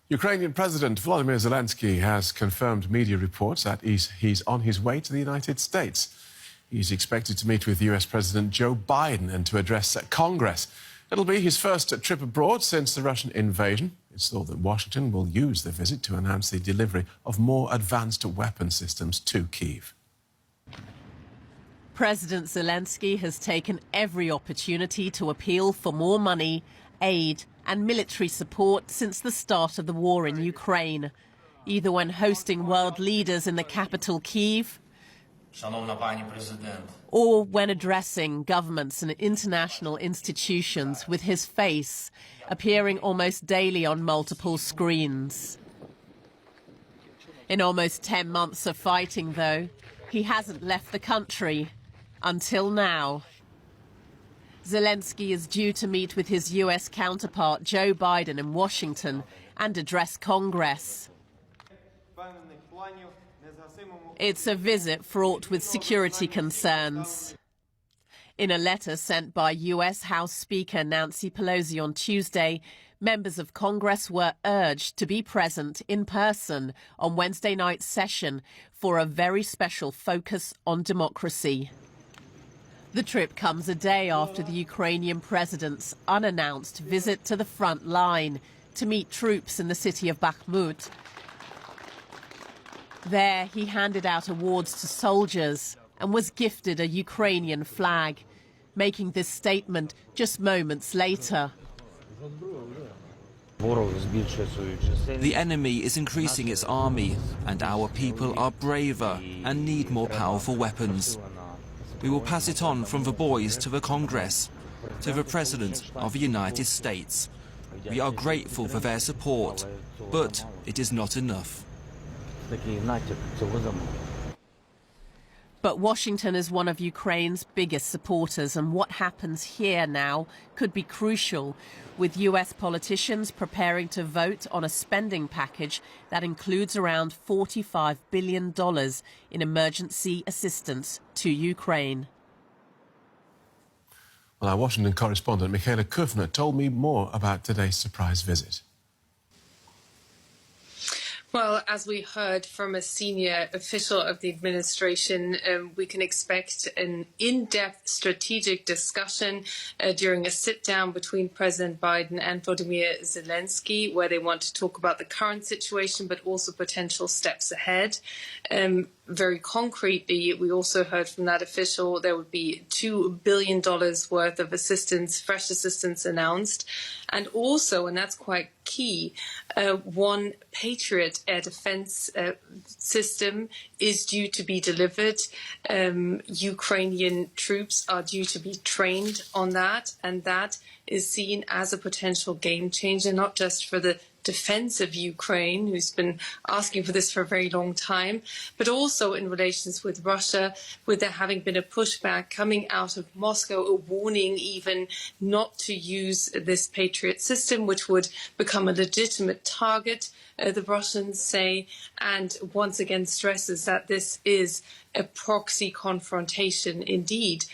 Ukrainian President Volodymyr Zelensky has confirmed media reports that he's on his way to the United States. He's expected to meet with US President Joe Biden and to address Congress. It'll be his first trip abroad since the Russian invasion. It's thought that Washington will use the visit to announce the delivery of more advanced weapon systems to Kyiv. President Zelensky has taken every opportunity to appeal for more money, aid and military support since the start of the war in Ukraine, either when hosting world leaders in the capital Kyiv or when addressing governments and international institutions with his face appearing almost daily on multiple screens. In almost 10 months of fighting, though, he hasn't left the country until now. Zelensky is due to meet with his US counterpart Joe Biden in Washington and address Congress. It's a visit fraught with security concerns. In a letter sent by US House Speaker Nancy Pelosi on Tuesday, members of Congress were urged to be present in person on Wednesday night's session for a very special focus on democracy. The trip comes a day after the Ukrainian president's unannounced visit to the front line to meet troops in the city of Bakhmut. There, he handed out awards to soldiers and was gifted a Ukrainian flag, making this statement just moments later. The enemy is increasing its army, and our people are braver and need more powerful weapons. We will pass it on from the boys to the Congress, to the President of the United States. We are grateful for their support, but it is not enough. But Washington is one of Ukraine's biggest supporters, and what happens here now could be crucial, with US politicians preparing to vote on a spending package that includes around $45 billion in emergency assistance to Ukraine. Well, our Washington correspondent Michaela Kufner told me more about today's surprise visit. Well, as we heard from a senior official of the administration, we can expect an in-depth strategic discussion during a sit-down between President Biden and Volodymyr Zelensky, where they want to talk about the current situation, but also potential steps ahead. Very concretely, we also heard from that official there would be $2 billion worth of assistance, fresh assistance announced. And also, and that's quite key, one Patriot air defense system is due to be delivered. Ukrainian troops are due to be trained on that, and that is seen as a potential game changer, not just for the defense of Ukraine, who's been asking for this for a very long time, but also in relations with Russia, with there having been a pushback coming out of Moscow, a warning even not to use this Patriot system, which would become a legitimate target, the Russians say, and once again stresses that this is a proxy confrontation indeed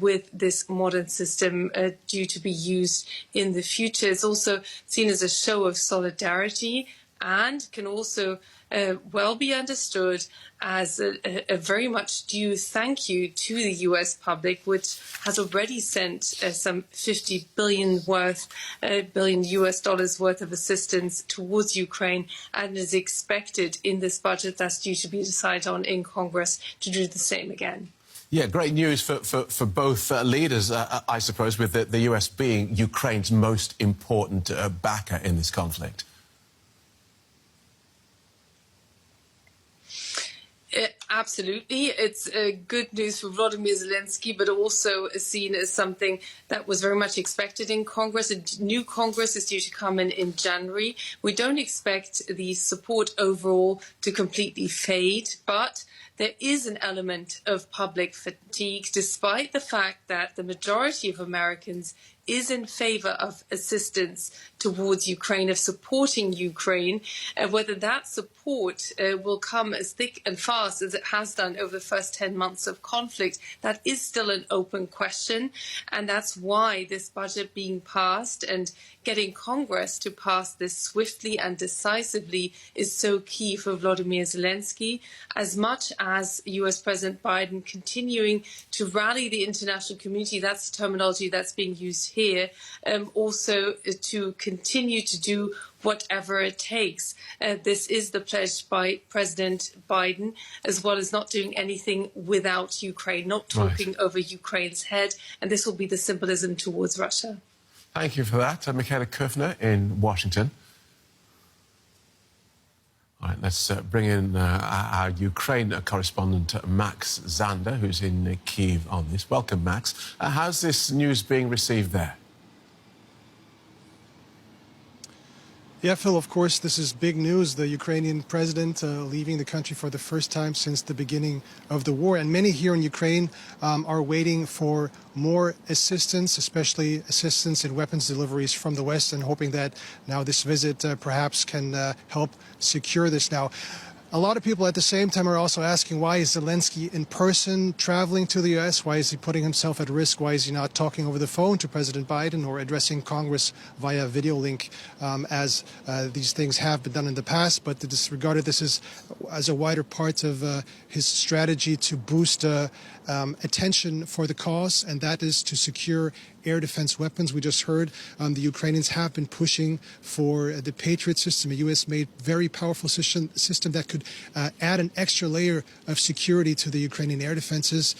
with this modern system due to be used in the future. It's also seen as a show of solidarity and can also well be understood as a very much due thank you to the US public, which has already sent some $50 billion US dollars worth of assistance towards Ukraine, and is expected in this budget that's due to be decided on in Congress to do the same again. Yeah, great news for both leaders, I suppose, with the US being Ukraine's most important backer in this conflict. Absolutely. It's good news for Volodymyr Zelensky, but also seen as something that was very much expected in Congress. A new Congress is due to come in January. We don't expect the support overall to completely fade, but there is an element of public fatigue, despite the fact that the majority of Americans is in favor of assistance towards Ukraine, of supporting Ukraine. Whether that support will come as thick and fast as it has done over the first 10 months of conflict, that is still an open question. And that's why this budget being passed and getting Congress to pass this swiftly and decisively is so key for Volodymyr Zelensky, as much as US President Biden continuing to rally the international community, that's the terminology that's being used here, also to continue to do whatever it takes. This is the pledge by President Biden, as well as not doing anything without Ukraine, not talking over Ukraine's head, and this will be the symbolism towards Russia. Thank you for that, Michaela Kufner in Washington. All right, let's bring in our Ukraine correspondent, Max Zander, who's in Kyiv on this. Welcome, Max. How's this news being received there? Yeah, Phil, of course, this is big news. The Ukrainian president leaving the country for the first time since the beginning of the war. And many here in Ukraine are waiting for more assistance, especially assistance in weapons deliveries from the West, and hoping that now this visit perhaps can help secure this now. A lot of people at the same time are also asking, why is Zelensky in person traveling to the U.S.? Why is he putting himself at risk? Why is he not talking over the phone to President Biden or addressing Congress via video link, as these things have been done in the past? But disregarded this as a wider part of his strategy to boost attention for the cause, and that is to secure air defense weapons. We just heard the Ukrainians have been pushing for the Patriot system, a U.S.-made, very powerful system that could add an extra layer of security to the Ukrainian air defenses.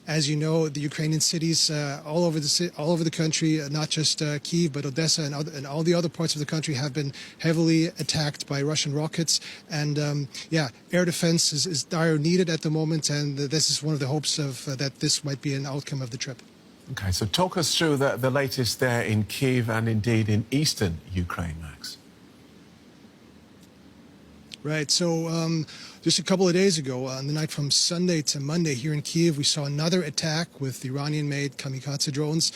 As you know, the Ukrainian cities all over the country, not just Kyiv, but Odessa and all the other parts of the country have been heavily attacked by Russian rockets. And air defense is dire needed at the moment, and this is one of the hopes of that this might be an outcome of the trip. Okay, so talk us through the latest there in Kyiv and indeed in eastern Ukraine, Max. Right. So just a couple of days ago, on the night from Sunday to Monday here in Kyiv, we saw another attack with Iranian-made kamikaze drones.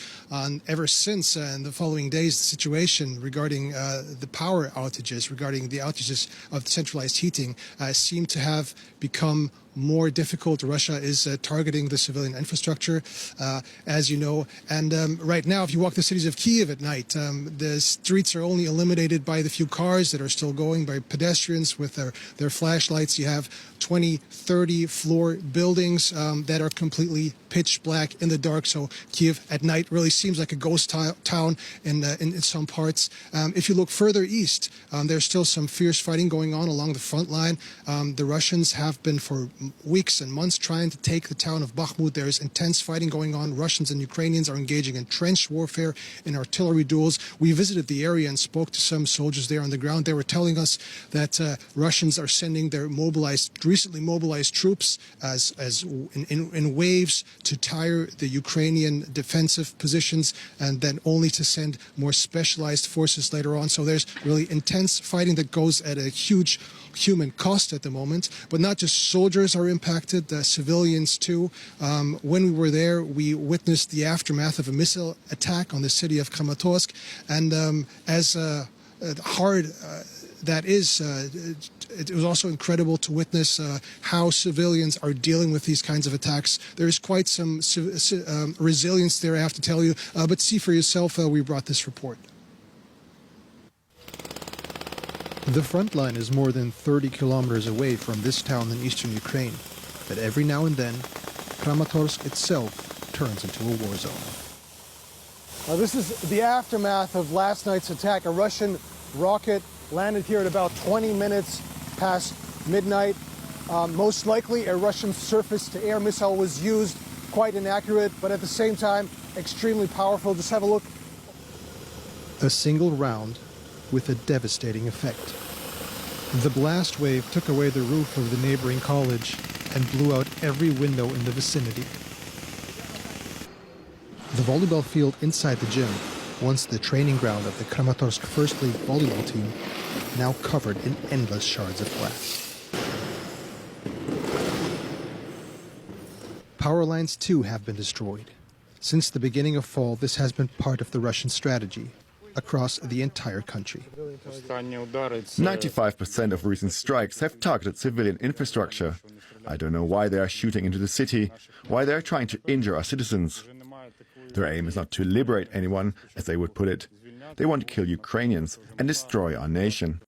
Ever since, in the following days, the situation regarding the power outages, regarding the outages of centralized heating, seemed to have become more difficult. Russia is targeting the civilian infrastructure, as you know. And right now, if you walk the cities of Kyiv at night, the streets are only illuminated by the few cars that are still going, by pedestrians with their flashlights. You have 20, 30 floor buildings that are completely pitch black in the dark. So Kyiv at night really seems like a ghost town in some parts. If you look further east, there's still some fierce fighting going on along the front line. The Russians have been for weeks and months trying to take the town of Bakhmut. There's intense fighting going on. Russians and Ukrainians are engaging in trench warfare, in artillery duels. We visited the area and spoke to some soldiers there on the ground. They were telling us that Russians are sending their recently mobilized troops in waves to tire the Ukrainian defensive positions, and then only to send more specialized forces later on. So there's really intense fighting that goes at a huge human cost at the moment. But not just soldiers are impacted, civilians too. When we were there, we witnessed the aftermath of a missile attack on the city of Kramatorsk, and as hard that is, it was also incredible to witness how civilians are dealing with these kinds of attacks. There is quite some resilience there, I have to tell you. But see for yourself, we brought this report. The front line is more than 30 kilometers away from this town in eastern Ukraine. But every now and then, Kramatorsk itself turns into a war zone. This is the aftermath of last night's attack. A Russian rocket landed here at about 20 minutes past midnight. Most likely a Russian surface-to-air missile was used, quite inaccurate, but at the same time, extremely powerful. Just have a look. A single round with a devastating effect. The blast wave took away the roof of the neighboring college and blew out every window in the vicinity. The volleyball field inside the gym, once the training ground of the Kramatorsk First League volleyball team, now covered in endless shards of glass. Power lines, too, have been destroyed. Since the beginning of fall, this has been part of the Russian strategy across the entire country. 95% of recent strikes have targeted civilian infrastructure. I don't know why they are shooting into the city, why they are trying to injure our citizens. Their aim is not to liberate anyone, as they would put it. They want to kill Ukrainians and destroy our nation.